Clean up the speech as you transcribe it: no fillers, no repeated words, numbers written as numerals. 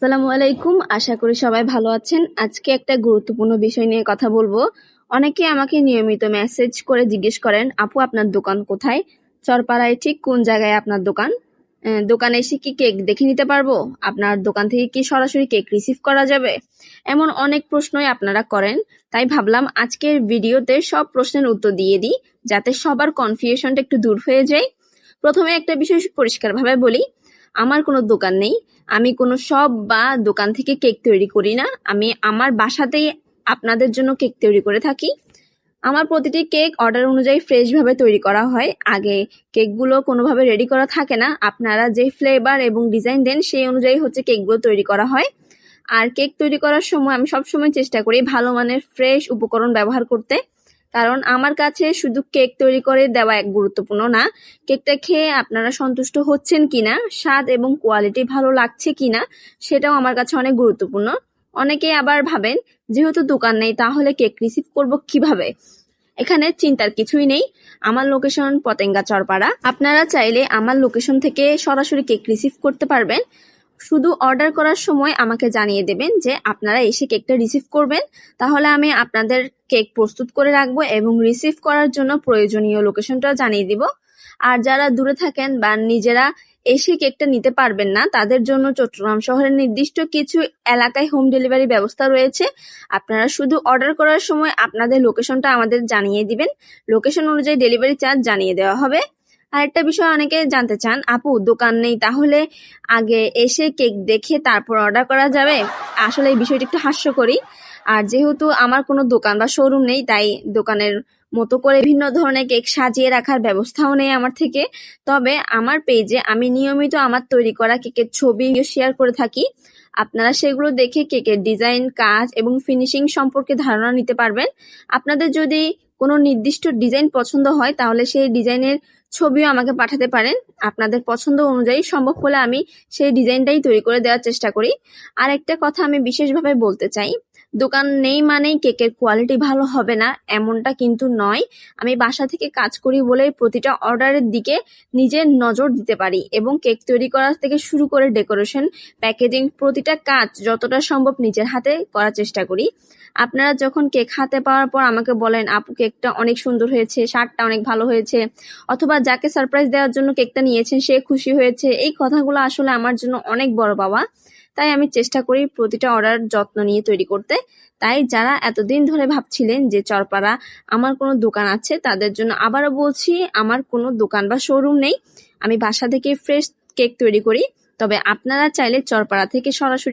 আসসালামু আলাইকুম। আশা করি সবাই ভালো আছেন। আজকে একটা গুরুত্বপূর্ণ বিষয় নিয়ে কথা বলবো। অনেকে আমাকে নিয়মিত মেসেজ করে জিজ্ঞেস করেন, আপু আপনার দোকান কোথায়? চরপাড়ায় ঠিক কোন জায়গায় আপনার দোকান? দোকানে এসে কি কেক দেখে নিতে পারবো? আপনার দোকান থেকে কি সরাসরি কেক রিসিভ করা যাবে? এমন অনেক প্রশ্নই আপনারা করেন। তাই ভাবলাম আজকের ভিডিওতে সব প্রশ্নের উত্তর দিয়ে দিই, যাতে সবার কনফিউশনটা একটু দূর হয়ে যায়। প্রথমে একটা বিষয় পরিষ্কারভাবে বলি, আমার কোনো দোকান নেই। আমি কোনো শপ বা দোকান থেকে কেক তৈরি করি না। আমি আমার বাসাতেই আপনাদের জন্য কেক তৈরি করে থাকি। আমার প্রতিটি কেক অর্ডার অনুযায়ী ফ্রেশ ভাবে তৈরি করা হয়। আগে কেকগুলো কোনোভাবে রেডি করা থাকে না। আপনারা যে ফ্লেভার এবং ডিজাইন দেন সেই অনুযায়ী হচ্ছে কেকগুলো তৈরি করা হয়। আর কেক তৈরি করার সময় আমি সবসময় চেষ্টা করি ভালো মানের ফ্রেশ উপকরণ ব্যবহার করতে। কারণ আমার কাছে শুধু কেক তৈরি করে দেওয়া এক গুরুত্বপূর্ণ না, কেকটা খেয়ে আপনারা সন্তুষ্ট হচ্ছেন কিনা, স্বাদ এবং কোয়ালিটি ভালো লাগছে কিনা সেটাও আমার কাছে অনেক গুরুত্বপূর্ণ। অনেকেই আবার ভাবেন, যেহেতু দোকান নেই তাহলে কেক রিসিভ করব কিভাবে? এখানে চিন্তার কিছুই নেই। আমার লোকেশন পতেঙ্গা চরপাড়া। আপনারা চাইলে আমার লোকেশন থেকে সরাসরি কেক রিসিভ করতে পারবেন। শুধু অর্ডার করার সময় আমাকে জানিয়ে দেবেন যে আপনারা এসে কেকটা রিসিভ করবেন। তাহলে আমি আপনাদের কেক প্রস্তুত করে রাখবো এবং রিসিভ করার জন্য প্রয়োজনীয় লোকেশনটাও জানিয়ে দিব। আর যারা দূরে থাকেন বা নিজেরা এসে কেকটা নিতে পারবেন না, তাদের জন্য চট্টগ্রাম শহরের নির্দিষ্ট কিছু এলাকায় হোম ডেলিভারি ব্যবস্থা রয়েছে। আপনারা শুধু অর্ডার করার সময় আপনাদের লোকেশনটা আমাদের জানিয়ে দিবেন। লোকেশন অনুযায়ী ডেলিভারি চার্জ জানিয়ে দেওয়া হবে। আরেকটা বিষয় অনেকে জানতে চান, আপু দোকান নেই তাহলে আগে এসে কেক দেখে তারপর অর্ডার করা যাবে? আসলে এই বিষয়টা একটু হাস্যকরই। আর যেহেতু আমার কোনো দোকান বা শোরুম নেই, তাই দোকানের মতো করে বিভিন্ন ধরনের কেক সাজিয়ে রাখার ব্যবস্থাও নেই আমার থেকে। তবে আমার পেজে আমি নিয়মিত আমার তৈরি করা কেকের ছবি শেয়ার করে থাকি। আপনারা সেগুলো দেখে কেকের ডিজাইন, কাজ এবং ফিনিশিং সম্পর্কে ধারণা নিতে পারবেন। আপনাদের যদি কোনো নির্দিষ্ট ডিজাইন পছন্দ হয় তাহলে সেই ডিজাইনের ছবিও আমাকে পাঠাতে পারেন। আপনাদের পছন্দ অনুযায়ী সম্ভব হলে আমি সেই ডিজাইনটাই তৈরি করে দেওয়ার চেষ্টা করি। আর একটা কথা আমি বিশেষভাবে বলতে চাই, দোকান নেই মানেই কেকের কোয়ালিটি ভালো হবে না এমনটা কিন্তু নয়। আমি বাসা থেকে কাজ করি বলেই প্রতিটা অর্ডারের দিকে নিজের নজর দিতে পারি এবং কেক তৈরি করা থেকে শুরু করে ডেকোরেশন, প্যাকেজিং প্রতিটা কাজ যতটা সম্ভব নিজের হাতে করার চেষ্টা করি। আপনারা যখন কেক হাতে পাওয়ার পর আমাকে বলেন, আপু কেকটা অনেক সুন্দর হয়েছে, স্বাদটা অনেক ভালো হয়েছে, অথবা যাকে সারপ্রাইজ দেওয়ার জন্য কেকটা নিয়েছেন সে খুশি হয়েছে, এই কথাগুলো আসলে আমার জন্য অনেক বড় পাওয়া। তাই আমি চেষ্টা করি প্রতিটা অর্ডার যত্ন নিয়ে তৈরি করতে। তাই যারা এতদিন ধরে ভাবছিলেন যে চরপাড়া আমার কোনো দোকান আছে, তাদের জন্য আবারও বলছি, আমার কোনো দোকান বা শোরুম নেই। আমি বাসা থেকে ফ্রেশ কেক তৈরি করি। তবে আপনারা চাইলে চরপাড়া থেকে সরাসরি